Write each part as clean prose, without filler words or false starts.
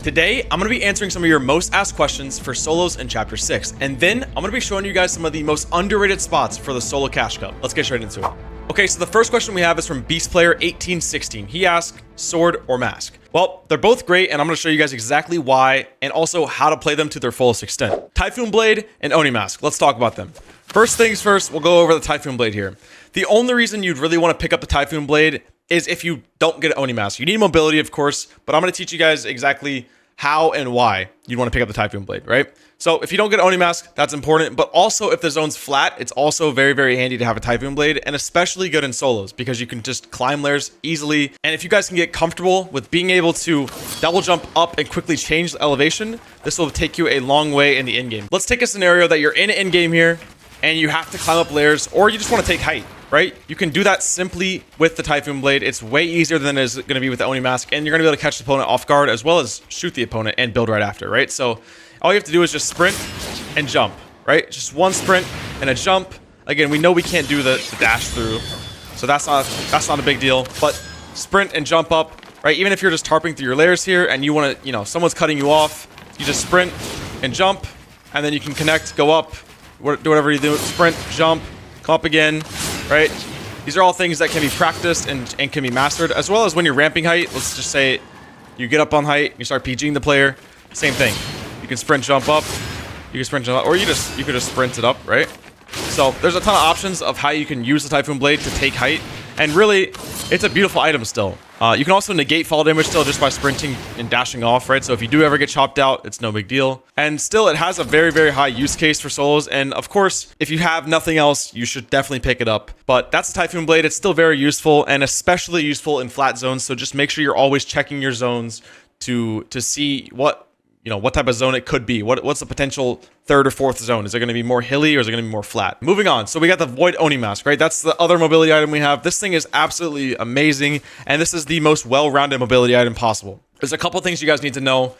Today, I'm going to be answering some of your most asked questions for solos in Chapter 6, and then I'm going to be showing you guys some of the most underrated spots for the solo cash cup. Let's get straight into it. Okay, so the first question we have is from Beast Player 1816. He asked, sword or mask? Well, they're both great, and I'm going to show you guys exactly why, and also how to play them to their fullest extent. Typhoon Blade and Oni Mask. Let's talk about them. First things first, we'll go over the Typhoon Blade here. The only reason you'd really want to pick up the Typhoon Blade is if you don't get an Oni Mask. You need mobility, of course, but I'm going to teach you guys exactly how and why you'd want to pick up the Typhoon Blade, right? So if you don't get Oni Mask, that's important, but also if the zone's flat, it's also very, very handy to have a Typhoon Blade, and especially good in solos because you can just climb layers easily. And if you guys can get comfortable with being able to double jump up and quickly change the elevation, this will take you a long way in the in-game. Let's take a scenario that you're in in-game here and you have to climb up layers, or you just want to take height, right? You can do that simply with the Typhoon Blade. It's way easier than it is going to be with the Oni Mask, and you're going to be able to catch the opponent off guard as well as shoot the opponent and build right after, right? So all you have to do is just sprint and jump, right? Just one sprint and a jump. Again, we know we can't do the dash through, so that's not a big deal, but sprint and jump up, right? Even if you're just tarping through your layers here and you want to, someone's cutting you off, you just sprint and jump, and then you can connect, go up, do whatever you do, sprint, jump, come up again, right? These are all things that can be practiced and can be mastered, as well as when you're ramping height. Let's just say you get up on height, you start PGing the player, same thing. You can sprint, jump up, you can sprint, jump up, or you could just sprint it up, right? So there's a ton of options of how you can use the Typhoon Blade to take height, and really, it's a beautiful item still. You can also negate fall damage still just by sprinting and dashing off, right? So if you do ever get chopped out, it's no big deal. And still, it has a very, very high use case for solos. And of course, if you have nothing else, you should definitely pick it up. But that's the Typhoon Blade. It's still very useful and especially useful in flat zones. So just make sure you're always checking your zones to see what type of zone it could be. What's the potential third or fourth zone? Is it going to be more hilly or is it going to be more flat? Moving on. So we got the Void Oni Mask, right? That's the other mobility item we have. This thing is absolutely amazing, and this is the most well-rounded mobility item possible. There's a couple things you guys need to know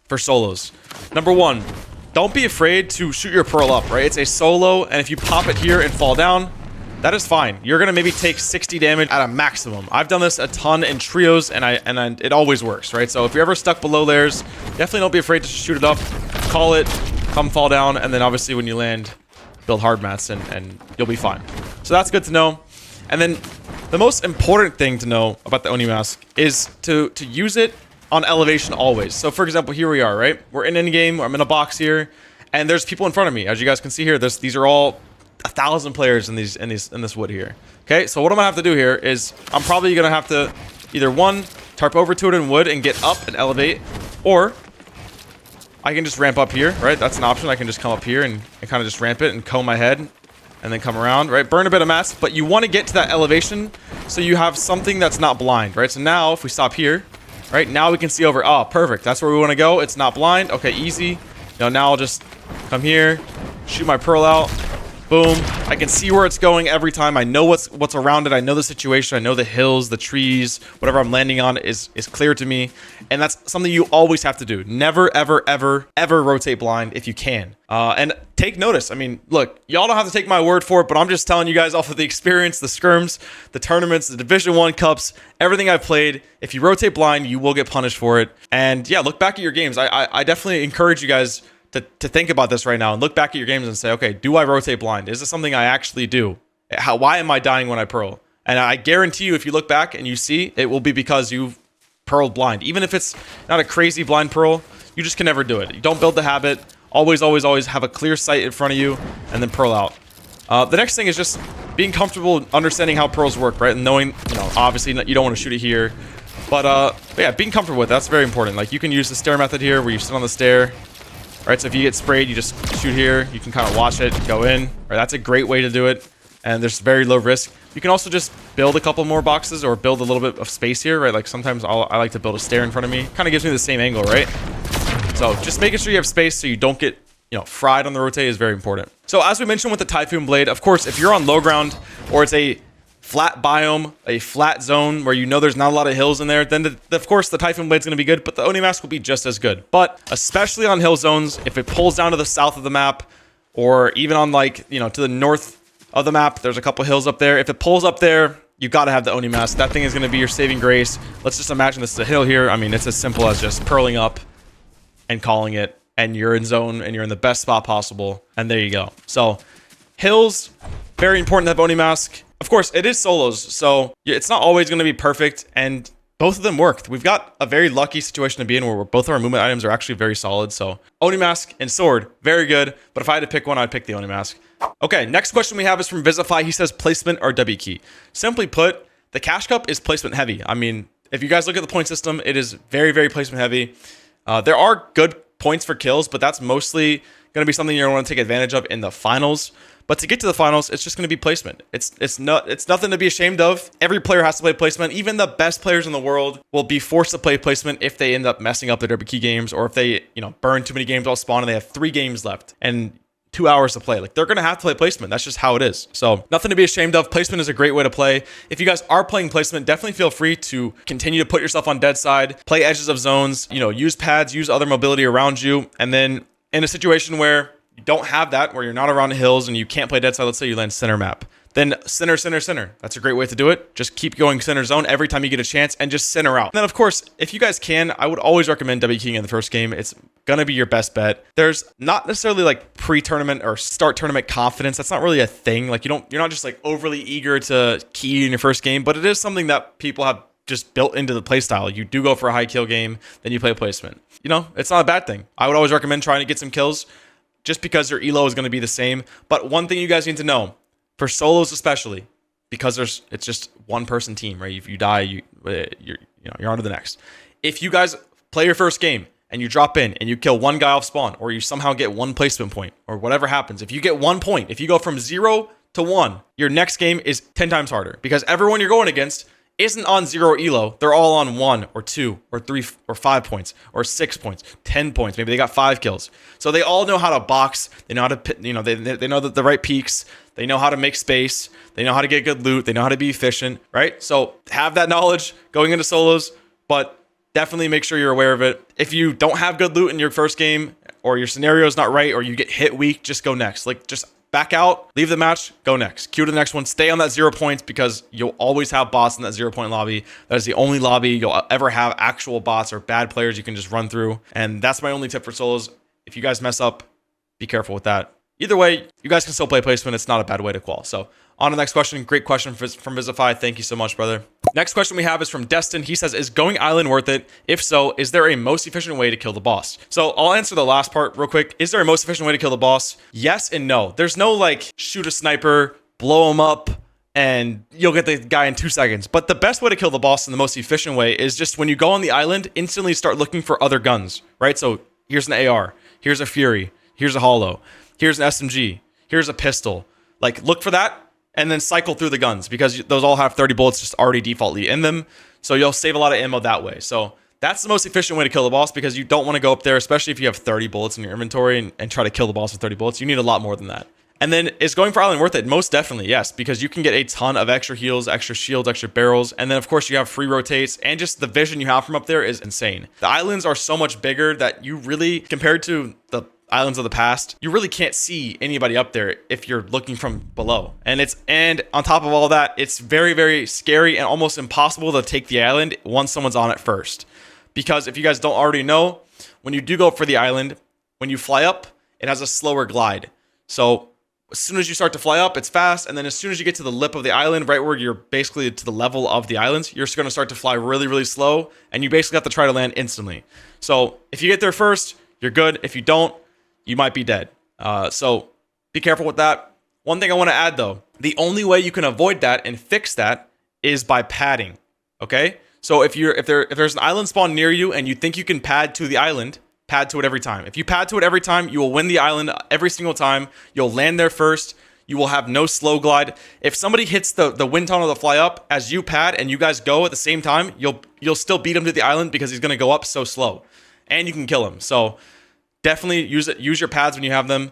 for solos. Number one, don't be afraid to shoot your pearl up, right? It's a solo, and if you pop it here and fall down, that is fine. You're gonna maybe take 60 damage at a maximum. I've done this a ton in trios, and it always works, right? So if you're ever stuck below layers, definitely don't be afraid to shoot it up, call it, come fall down, and then obviously when you land, build hard mats, and you'll be fine. So that's good to know. And then the most important thing to know about the Oni Mask is to use it on elevation always. So for example, here we are, right? We're in game, I'm in a box here, and there's people in front of me. As you guys can see here, these are all 1,000 players in this wood here. Okay, so what I'm gonna have to do here is I'm probably gonna have to either one, tarp over to it in wood and get up and elevate, or I can just ramp up here, right? That's an option. I can just come up here and kind of just ramp it and comb my head and then come around, right? Burn a bit of mats, but you want to get to that elevation so you have something that's not blind, right? So now if we stop here, right, now we can see over. Oh, perfect. That's where we want to go. It's not blind. Okay, easy. Now I'll just come here, shoot my pearl out. Boom. I can see where it's going every time. I know what's around it. I know the situation. I know the hills, the trees, whatever I'm landing on is clear to me. And that's something you always have to do. Never, ever, ever, ever rotate blind if you can. And take notice. I mean, look, y'all don't have to take my word for it, but I'm just telling you guys off of the experience, the scrims, the tournaments, the Division 1 cups, everything I've played. If you rotate blind, you will get punished for it. And yeah, look back at your games. I definitely encourage you guys to think about this right now and look back at your games and say, okay, do I rotate blind? Is this something I actually do? Why am I dying when I pearl? And I guarantee you, if you look back and you see, it will be because you've pearled blind. Even if it's not a crazy blind pearl, you just can never do it. You don't build the habit. Always, always, always have a clear sight in front of you and then pearl out. The next thing is just being comfortable understanding how pearls work, right? And knowing, obviously you don't want to shoot it here. But yeah, being comfortable with it, that's very important. Like you can use the stair method here where you sit on the stair. Right, so if you get sprayed, you just shoot here. You can kind of watch it go in. Right, that's a great way to do it, and there's very low risk. You can also just build a couple more boxes or build a little bit of space here, right? Like sometimes I like to build a stair in front of me. Kind of gives me the same angle, right? So just making sure you have space so you don't get fried on the rotate is very important. So as we mentioned with the Typhoon Blade, of course, if you're on low ground or it's a flat biome, a flat zone where there's not a lot of hills in there, then of course the Typhoon Blade's going to be good, but the Oni Mask will be just as good. But especially on hill zones, if it pulls down to the south of the map, or even on to the north of the map, there's a couple hills up there. If it pulls up there, you got to have the Oni Mask. That thing is going to be your saving grace. Let's just imagine this is a hill here. I mean, it's as simple as just pearling up and calling it, and you're in zone and you're in the best spot possible, and there you go. So hills, very important to have Oni Mask. Of course, it is solos, so it's not always going to be perfect, and both of them worked. We've got a very lucky situation to be in where both of our movement items are actually very solid. So Oni Mask and Sword, very good. But if I had to pick one, I'd pick the Oni Mask. Okay, next question we have is from Visify. He says placement or W key. Simply put, the Cash Cup is placement heavy. I mean, if you guys look at the point system, it is very, very placement heavy. There are good points for kills, but that's mostly going to be something you're going to want to take advantage of in the finals. But to get to the finals, it's just going to be placement. It's nothing to be ashamed of. Every player has to play placement. Even the best players in the world will be forced to play placement if they end up messing up their W key games, or if they, burn too many games while spawn and they have 3 games left and 2 hours to play. Like, they're going to have to play placement. That's just how it is. So nothing to be ashamed of. Placement is a great way to play. If you guys are playing placement, definitely feel free to continue to put yourself on dead side, play edges of zones, use pads, use other mobility around you. And then in a situation where you don't have that, where you're not around hills and you can't play dead side, let's say you land center map, then center. That's a great way to do it. Just keep going center zone every time you get a chance and just center out. And then of course, if you guys can, I would always recommend W keying in the first game. It's gonna be your best bet. There's not necessarily like pre-tournament or start tournament confidence. That's not really a thing. Like you're not just like overly eager to key in your first game, but it is something that people have just built into the playstyle. You do go for a high kill game, then you play placement. It's not a bad thing. I would always recommend trying to get some kills, just because your elo is going to be the same. But one thing you guys need to know, for solos especially, because it's just one person team, right? If you die, you're on to the next. If you guys play your first game and you drop in and you kill one guy off spawn, or you somehow get 1 placement point, or whatever happens, if you get 1 point, if you go from 0 to 1, your next game is 10 times harder, because everyone you're going against isn't on 0 elo. They're all on 1 or 2 or 3 or 5 points or 6 points, 10 points. Maybe they got 5 kills. So they all know how to box. They know how to, they know the right peaks. They know how to make space. They know how to get good loot. They know how to be efficient, right? So have that knowledge going into solos, but definitely make sure you're aware of it. If you don't have good loot in your first game, or your scenario is not right, or you get hit weak, just go next. Like, just back out, leave the match, go next. Queue to the next one. Stay on that 0 points, because you'll always have bots in that 0 point lobby. That is the only lobby you'll ever have actual bots or bad players you can just run through. And that's my only tip for solos. If you guys mess up, be careful with that. Either way, you guys can still play placement. It's not a bad way to qual. So on to the next question. Great question from Visify. Thank you so much, brother. Next question we have is from Destin. He says, is going island worth it? If so, is there a most efficient way to kill the boss? So I'll answer the last part real quick. Is there a most efficient way to kill the boss? Yes and no. There's no like shoot a sniper, blow him up, and you'll get the guy in 2 seconds. But the best way to kill the boss in the most efficient way is just when you go on the island, instantly start looking for other guns, right? So here's an AR, here's a Fury, here's a Holo, here's an SMG, here's a pistol. Like, look for that and then cycle through the guns, because those all have 30 bullets just already defaultly in them. So you'll save a lot of ammo that way. So that's the most efficient way to kill the boss, because you don't want to go up there, especially if you have 30 bullets in your inventory, and try to kill the boss with 30 bullets. You need a lot more than that. And then, is going for island worth it? Most definitely, yes, because you can get a ton of extra heals, extra shields, extra barrels, and then of course you have free rotates, and just the vision you have from up there is insane. The islands are so much bigger that you really, compared to the islands of the past, you really can't see anybody up there if you're looking from below. And on top of all that, it's very, very scary and almost impossible to take the island once someone's on it first. Because if you guys don't already know, when you do go for the island, when you fly up, it has a slower glide. So as soon as you start to fly up, it's fast. And then as soon as you get to the lip of the island, right where you're basically to the level of the islands, you're just going to start to fly really, really slow. And you basically have to try to land instantly. So if you get there first, you're good. If you don't, you might be dead. So be careful with that. One thing I want to add though, the only way you can avoid that and fix that is by padding. Okay? So if there's an island spawn near you and you think you can pad to the island, pad to it every time. If you pad to it every time, you will win the island every single time. You'll land there first. You will have no slow glide. If somebody hits the wind tunnel to fly up as you pad and you guys go at the same time, you'll still beat him to the island, because he's going to go up so slow, and you can kill him. So definitely use your pads when you have them.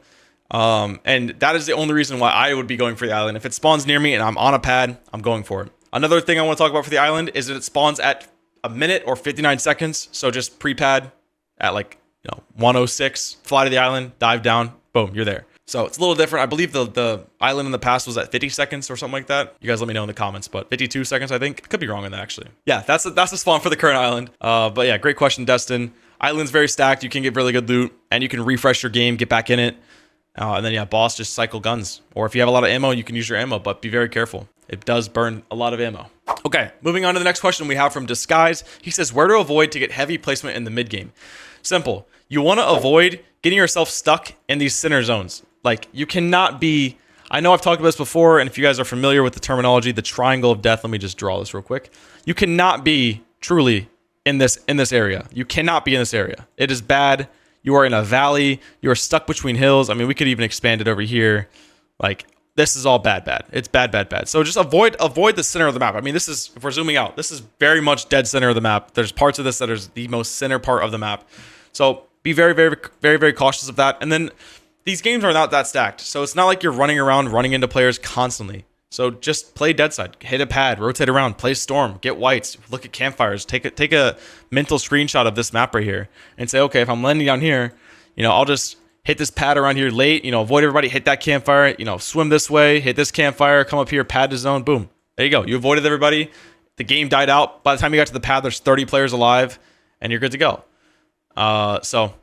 And that is the only reason why I would be going for the island. If it spawns near me and I'm on a pad, I'm going for it. Another thing I want to talk about for the island is that it spawns at a minute or 59 seconds. So just pre-pad at 106, fly to the island, dive down, boom, you're there. So it's a little different. I believe the island in the past was at 50 seconds or something like that. You guys let me know in the comments, but 52 seconds, I think. Could be wrong on that, actually. Yeah, that's the spawn for the current island. But yeah, great question, Destin. Island's very stacked. You can get really good loot, and you can refresh your game, get back in it. And then, yeah, boss, just cycle guns. Or if you have a lot of ammo, you can use your ammo, but be very careful. It does burn a lot of ammo. Okay, moving on to the next question we have from Disguise. He says, where to avoid to get heavy placement in the mid game? Simple. You want to avoid getting yourself stuck in these center zones. Like, you cannot be... I know I've talked about this before, and if you guys are familiar with the terminology, the triangle of death, let me just draw this real quick. You cannot be truly in this area. You cannot be in this area. It is bad. You are in a valley. You are stuck between hills. I mean, we could even expand it over here. Like, this is all bad. It's bad. So just avoid the center of the map. I mean, this is, if we're zooming out, this is very much dead center of the map. There's parts of this that is the most center part of the map. So be very cautious of that. And then these games are not that stacked. So it's not like you're running around, running into players constantly. So just play dead side, hit a pad, rotate around, play storm, get whites, look at campfires, take a mental screenshot of this map right here and say, okay, if I'm landing down here, you know, I'll just hit this pad around here late, you know, avoid everybody, hit that campfire, you know, swim this way, hit this campfire, come up here, pad to zone, boom. There you go. You avoided everybody. The game died out. By the time you got to the pad, there's 30 players alive and you're good to go. So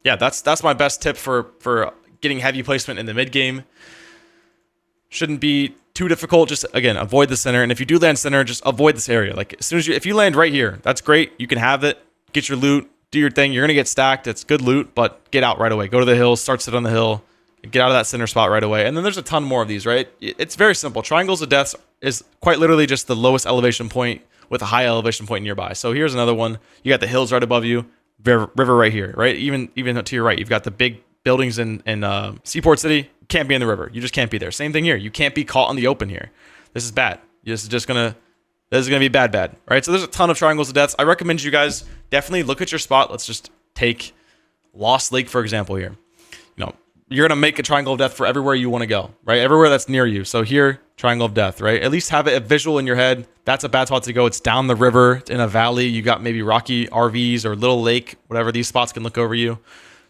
yeah, that's my best tip for getting heavy placement in the mid game. Shouldn't be too difficult. Just, again, avoid the center. And if you do land center, just avoid this area. Like, as soon as if you land right here, that's great. You can have it, get your loot, do your thing. You're going to get stacked. It's good loot, but get out right away. Go to the hill, start sit on the hill, get out of that center spot right away. And then there's a ton more of these, right? It's very simple. Triangles of Death is quite literally just the lowest elevation point with a high elevation point nearby. So here's another one. You got the hills right above you, river right here, right? Even to your right, you've got the big buildings in Seaport City. Can't be in the river. You just can't be there. Same thing here. You can't be caught in the open here. This is bad. This is gonna be bad, right? So there's a ton of triangles of deaths. I recommend you guys definitely look at your spot. Let's just take Lost Lake, for example, here. You know, you're gonna make a triangle of death for everywhere you want to go, right? Everywhere that's near you. So here, triangle of death, right? At least have it a visual in your head. That's a bad spot to go. It's down the river. It's in a valley. You got maybe rocky RVs or little lake, whatever. These spots can look over you.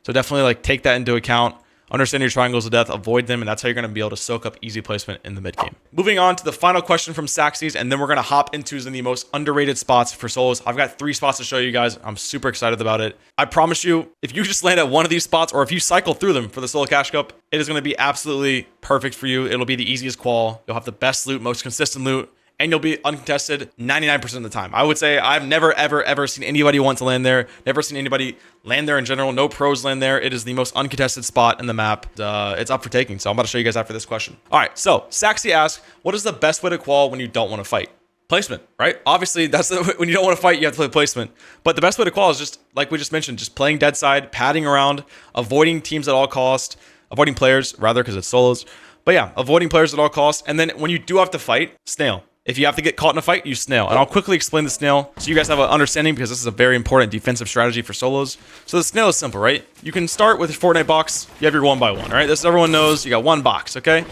So definitely like take that into account. Understand your triangles of death, avoid them, and that's how you're going to be able to soak up easy placement in the mid game. Moving on to the final question from Saxes, and then we're going to hop into the most underrated spots for solos. I've got 3 spots to show you guys. I'm super excited about it. I promise you, if you just land at one of these spots, or if you cycle through them for the Solo Cash Cup, it is going to be absolutely perfect for you. It'll be the easiest qual. You'll have the best loot, most consistent loot, and you'll be uncontested 99% of the time. I would say I've never, ever seen anybody want to land there. Never seen anybody land there in general. No pros land there. It is the most uncontested spot in the map. It's up for taking. So I'm about to show you guys after this question. All right. So Saxy asks, what is the best way to qual when you don't want to fight? Placement, right? Obviously, when you don't want to fight, you have to play placement. But the best way to qual is just, like we just mentioned, just playing dead side, padding around, avoiding teams at all costs, avoiding players, rather, because it's solos. But yeah, avoiding players at all costs. And then when you do have to fight, snail. If you have to get caught in a fight, you snail. And I'll quickly explain the snail so you guys have an understanding, because this is a very important defensive strategy for solos. So the snail is simple, right? You can start with a Fortnite box. You have your 1x1, right? This everyone knows. You got one box, okay?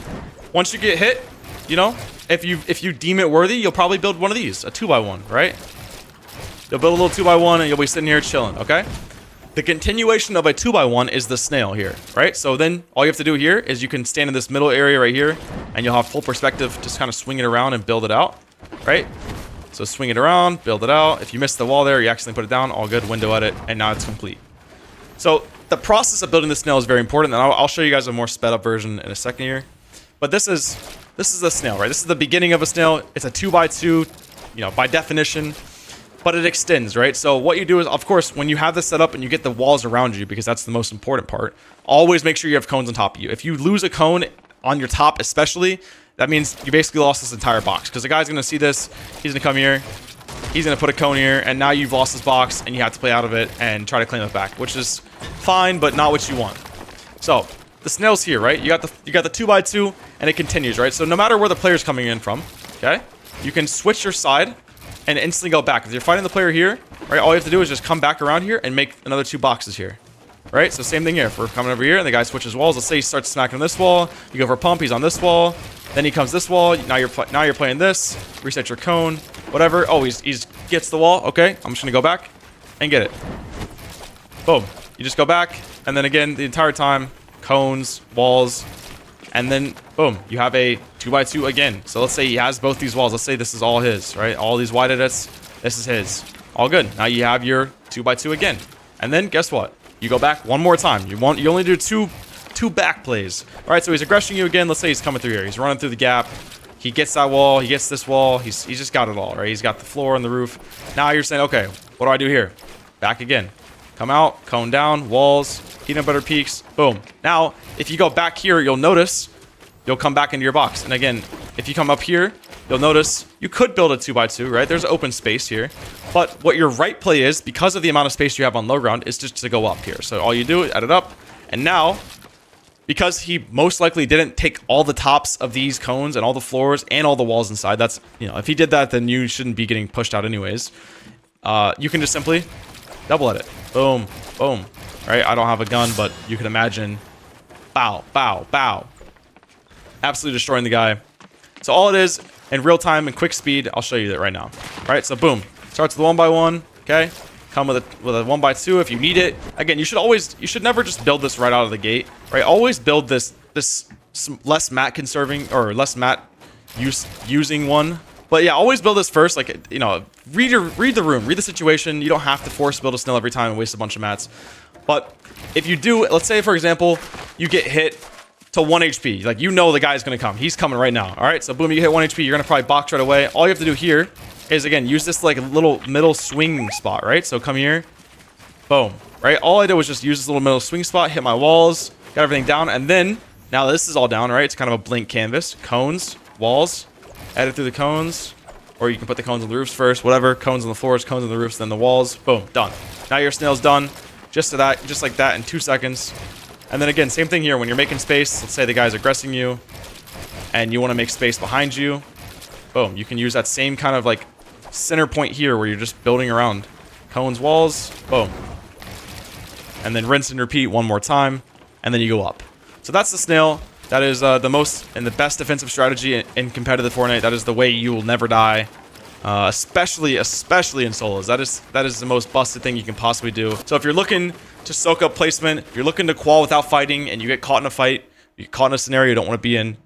Once you get hit, you know, if you deem it worthy, you'll probably build one of these, a 2x1, right? You'll build a little 2x1 and you'll be sitting here chilling, okay? The continuation of a 2x1 is the snail here, right? So then all you have to do here is you can stand in this middle area right here, and you'll have full perspective, just kind of swing it around and build it out, right? So swing it around, build it out. If you miss the wall there, you accidentally put it down, all good, window edit, and now it's complete. So the process of building the snail is very important, and I'll show you guys a more sped up version in a second here. But this is a snail, right? This is the beginning of a snail. It's a 2x2, you know, by definition. But it extends, right? So what you do is, of course, when you have this set up and you get the walls around you, because that's the most important part, always make sure you have cones on top of you. If you lose a cone on your top especially, that means you basically lost this entire box. Because the guy's going to see this, he's going to come here, he's going to put a cone here, and now you've lost this box, and you have to play out of it and try to claim it back, which is fine, but not what you want. So the snail's here, right? You got the 2x2, and it continues, right? So no matter where the player's coming in from, okay, you can switch your side and instantly go back. If you're fighting the player here, right, all you have to do is just come back around here and make another 2 boxes here, right? So same thing here. If we're coming over here and the guy switches walls, let's say he starts smacking on this wall, you go for a pump, he's on this wall, then he comes this wall, now you're playing this, reset your cone, whatever. Oh, he's gets the wall. Okay, I'm just gonna go back and get it. Boom. You just go back, and then again the entire time, cones, walls, and then boom, you have a 2x2 again. So let's say he has both these walls. Let's say this is all his, right? All these wide edits, this is his. All good. Now you have your 2x2 again. And then guess what? You go back one more time. You only do two back plays. All right, so he's aggressing you again. Let's say he's coming through here. He's running through the gap. He gets that wall. He gets this wall. He's just got it all, right? He's got the floor and the roof. Now you're saying, okay, what do I do here? Back again. Come out, cone down, walls, peanut butter peaks, boom. Now, if you go back here, you'll notice you'll come back into your box. And again, if you come up here, you'll notice you could build a 2x2, right? There's open space here. But what your right play is, because of the amount of space you have on low ground, is just to go up here. So all you do is add it up. And now, because he most likely didn't take all the tops of these cones and all the floors and all the walls inside, that's, you know, if he did that, then you shouldn't be getting pushed out anyways. You can just simply double at it. Boom, boom. Right? I don't have a gun, but you can imagine. Bow, bow, bow. Absolutely destroying the guy. So all it is, in real time and quick speed, I'll show you that right now. All right, so boom. Starts with 1x1, okay? Come with a 1x2 if you need it. Again, you should never just build this right out of the gate, right? Always build this less mat conserving or less mat using one. But yeah, always build this first. Like, you know, read the room, read the situation. You don't have to force build a snail every time and waste a bunch of mats. But if you do, let's say for example, you get hit to 1 HP. Like, you know the guy's gonna come. He's coming right now. All right, so boom, you hit 1 HP. You're gonna probably box right away. All you have to do here is, again, use this like little middle swing spot, right? So come here, boom, right? All I did was just use this little middle swing spot, hit my walls, got everything down, and then now this is all down, right? It's kind of a blank canvas. Cones, walls, edit through the cones, or you can put the cones on the roofs first, whatever. Cones on the floors, cones on the roofs, then the walls. Boom, done. Now your snail's done. Just like that in 2 seconds. And then again, same thing here. When you're making space, let's say the guy's aggressing you, and you want to make space behind you. Boom, you can use that same kind of like center point here where you're just building around cones, walls, boom. And then rinse and repeat one more time, and then you go up. So that's the snail. That is the most and the best defensive strategy in competitive Fortnite. That is the way you will never die, especially in solos. That is the most busted thing you can possibly do. So if you're looking to soak up placement, if you're looking to qual without fighting, and you get caught in a fight, you get caught in a scenario you don't want to be in,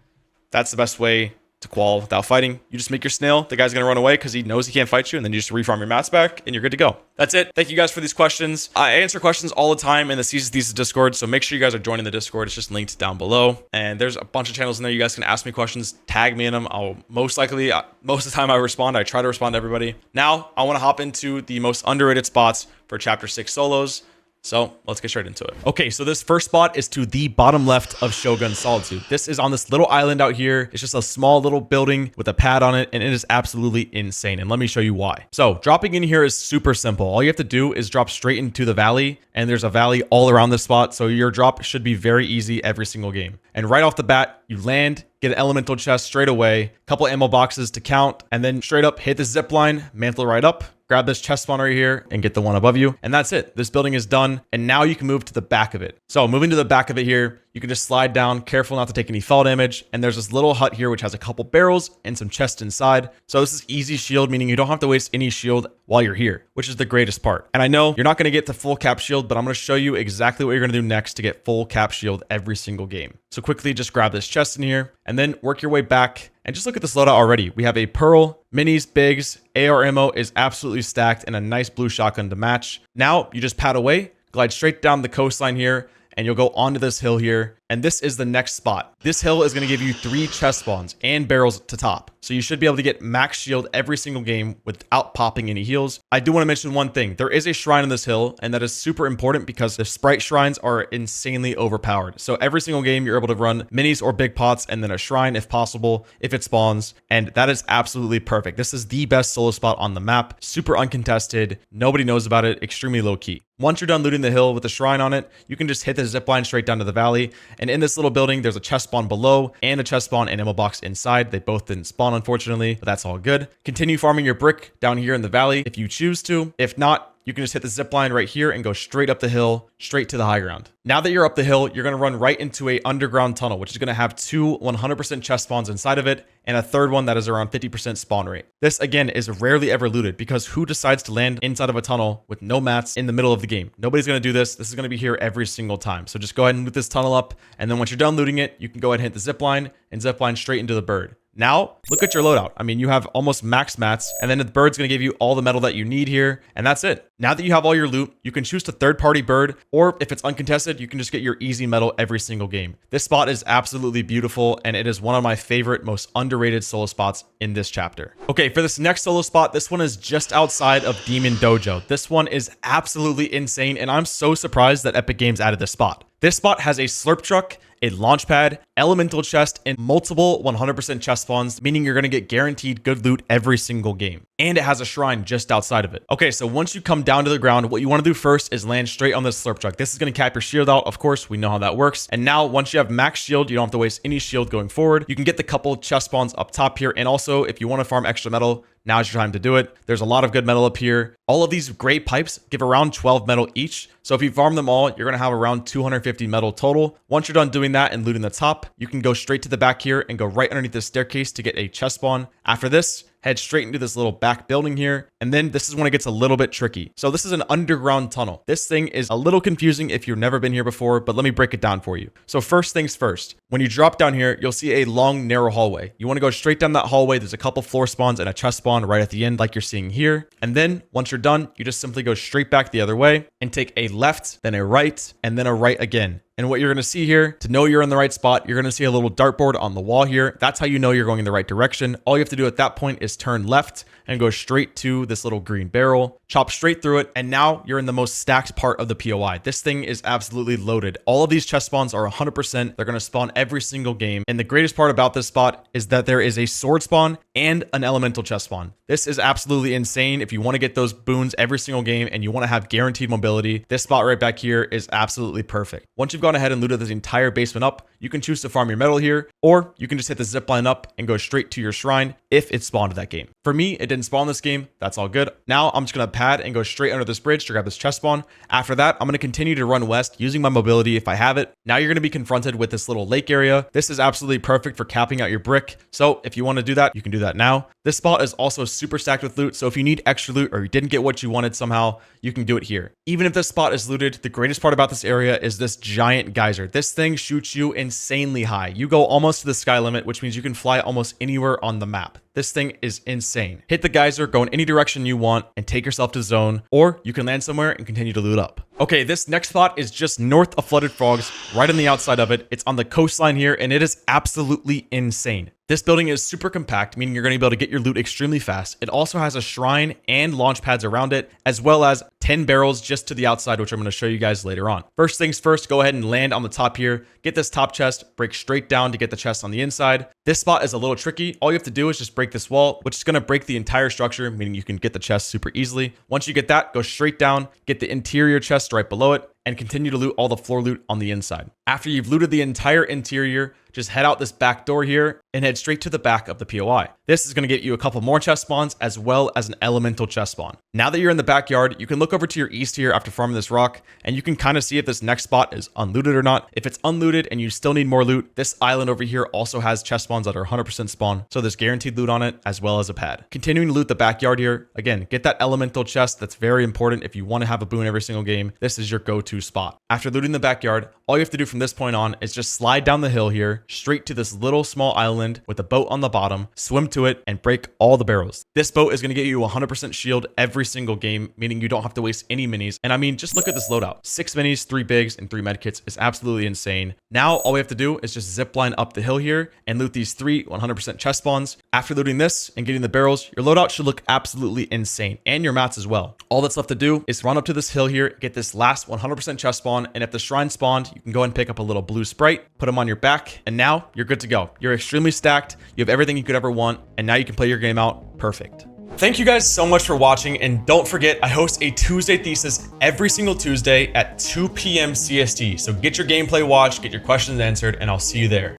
that's the best way to qual without fighting. You just make your snail. The guy's gonna run away because he knows he can't fight you, and then you just refarm your mats back and you're good to go. That's it. Thank you guys for these questions. I answer questions all the time in the Seasons Thesis Discord, so make sure you guys are joining the Discord. It's just linked down below, and there's a bunch of channels in there. You guys can ask me questions, tag me in them. I'll most of the time I respond. I try to respond to everybody. Now I want to hop into the most underrated spots for Chapter 6 solos. So let's get straight into it. Okay, so this first spot is to the bottom left of Shogun Solitude. This is on this little island out here. It's just a small little building with a pad on it, and it is absolutely insane. And let me show you why. So dropping in here is super simple. All you have to do is drop straight into the valley, and there's a valley all around this spot. So your drop should be very easy every single game. And right off the bat, you land, get an elemental chest straight away, couple ammo boxes to count, and then straight up hit the zip line, mantle right up, grab this chest spawn right here and get the one above you. And that's it. This building is done. And now you can move to the back of it. So moving to the back of it here, you can just slide down, careful not to take any fall damage. And there's this little hut here, which has a couple barrels and some chests inside. So this is easy shield, meaning you don't have to waste any shield while you're here, which is the greatest part. And I know you're not going to get to full cap shield, but I'm going to show you exactly what you're going to do next to get full cap shield every single game. So quickly just grab this chest in here and then work your way back. And just look at this loadout already. We have a Pearl, Minis, Bigs, AR ammo is absolutely stacked, and a nice blue shotgun to match. Now you just pad away, glide straight down the coastline here, and you'll go onto this hill here. And this is the next spot. This hill is going to give you 3 chest spawns and barrels to top. So you should be able to get max shield every single game without popping any heals. I do want to mention one thing. There is a shrine on this hill, and that is super important because the sprite shrines are insanely overpowered. So every single game you're able to run minis or big pots and then a shrine if possible, if it spawns. And that is absolutely perfect. This is the best solo spot on the map. Super uncontested. Nobody knows about it. Extremely low key. Once you're done looting the hill with a shrine on it, you can just hit the zipline straight down to the valley. And in this little building, there's a chest spawn below and a chest spawn and ammo box inside. They both didn't spawn, unfortunately, but that's all good. Continue farming your brick down here in the valley if you choose to. If not, you can just hit the zip line right here and go straight up the hill, straight to the high ground. Now that you're up the hill, you're going to run right into a underground tunnel, which is going to have 2 100% chest spawns inside of it, and a third one that is around 50% spawn rate. This, again, is rarely ever looted because who decides to land inside of a tunnel with no mats in the middle of the game? Nobody's going to do this. This is going to be here every single time. So just go ahead and loot this tunnel up, and then once you're done looting it, you can go ahead and hit the zip line and zip line straight into the bird. Now, look at your loadout. I mean, you have almost max mats, and then the bird's going to give you all the metal that you need here, and that's it. Now that you have all your loot, you can choose to third-party bird, or if it's uncontested, you can just get your easy metal every single game. This spot is absolutely beautiful, and it is one of my favorite, most underrated solo spots in this chapter. Okay, for this next solo spot, this one is just outside of Demon Dojo. This one is absolutely insane, and I'm so surprised that Epic Games added this spot. This spot has a slurp truck, a launch pad, elemental chest, and multiple 100% chest spawns, meaning you're going to get guaranteed good loot every single game. And it has a shrine just outside of it. Okay, so once you come down to the ground, what you want to do first is land straight on this slurp truck. This is going to cap your shield out. Of course, we know how that works. And now once you have max shield, you don't have to waste any shield going forward. You can get the couple chest spawns up top here. And also, if you want to farm extra metal, now's your time to do it. There's a lot of good metal up here. All of these gray pipes give around 12 metal each. So if you farm them all, you're going to have around 250 metal total. Once you're done doing that and looting the top, you can go straight to the back here and go right underneath this staircase to get a chest spawn. After this, head straight into this little back building here. And then this is when it gets a little bit tricky. So this is an underground tunnel. This thing is a little confusing if you've never been here before, but let me break it down for you. So first things first, when you drop down here, you'll see a long, narrow hallway. You want to go straight down that hallway. There's a couple floor spawns and a chest spawn right at the end, like you're seeing here. And then once you're done, you just simply go straight back the other way and take a left, then a right, and then a right again. And what you're going to see here, to know you're in the right spot, you're going to see a little dartboard on the wall here. That's how you know you're going in the right direction. All you have to do at that point is turn left and go straight to this little green barrel, chop straight through it, and now you're in the most stacked part of the POI. This thing is absolutely loaded. All of these chest spawns are 100%. They're going to spawn every single game. And the greatest part about this spot is that there is a sword spawn and an elemental chest spawn. This is absolutely insane. If you want to get those boons every single game and you want to have guaranteed mobility, this spot right back here is absolutely perfect. Once you've gone ahead and looted this entire basement up, you can choose to farm your metal here, or you can just hit the zip line up and go straight to your shrine if it spawned that game. For me, it didn't spawn this game. That's all good. Now I'm just going to pad and go straight under this bridge to grab this chest spawn. After that, I'm going to continue to run west using my mobility if I have it. Now you're going to be confronted with this little lake area. This is absolutely perfect for capping out your brick. So if you want to do that, you can do that now. This spot is also super stacked with loot. So if you need extra loot or you didn't get what you wanted somehow, you can do it here. Even if this spot is looted, the greatest part about this area is this giant geyser. This thing shoots you insanely high. You go almost to the sky limit, which means you can fly almost anywhere on the map. This thing is insane. Hit the geyser, go in any direction you want, and take yourself to zone, or you can land somewhere and continue to loot up. Okay, this next spot is just north of Flooded Frogs, right on the outside of it. It's on the coastline here, and it is absolutely insane. This building is super compact, meaning you're going to be able to get your loot extremely fast. It also has a shrine and launch pads around it, as well as 10 barrels just to the outside, which I'm going to show you guys later on. First things first, go ahead and land on the top here. Get this top chest, break straight down to get the chest on the inside. This spot is a little tricky. All you have to do is just break this wall, which is going to break the entire structure, meaning you can get the chest super easily. Once you get that, go straight down, get the interior chest right below it, and continue to loot all the floor loot on the inside. After you've looted the entire interior, just head out this back door here and head straight to the back of the POI. This is going to get you a couple more chest spawns as well as an elemental chest spawn. Now that you're in the backyard, you can look over to your east here after farming this rock, and you can kind of see if this next spot is unlooted or not. If it's unlooted and you still need more loot, this island over here also has chest spawns that are 100% spawn, so there's guaranteed loot on it as well as a pad. Continuing to loot the backyard here, again, get that elemental chest. That's very important if you want to have a boon every single game. This is your go-to spot. After looting the backyard, all you have to do from this point on is just slide down the hill here, straight to this little small island with a boat on the bottom, swim to it, and break all the barrels. This boat is going to get you 100% shield every single game, meaning you don't have to waste any minis. And I mean, just look at this loadout. 6 minis, 3 bigs, and 3 medkits is absolutely insane. Now, all we have to do is just zip line up the hill here and loot these 3 100% chest spawns. After looting this and getting the barrels, your loadout should look absolutely insane, and your mats as well. All that's left to do is run up to this hill here, get this last 100% chest spawn, and if the shrine spawned, you can go ahead and pick up a little blue sprite, put them on your back, and now you're good to go. You're extremely stacked, you have everything you could ever want, and now you can play your game out perfect. Thank you guys so much for watching, and don't forget, I host a Tuesday Thesis every single Tuesday at 2 p.m. CST, so get your gameplay watched, get your questions answered, and I'll see you there.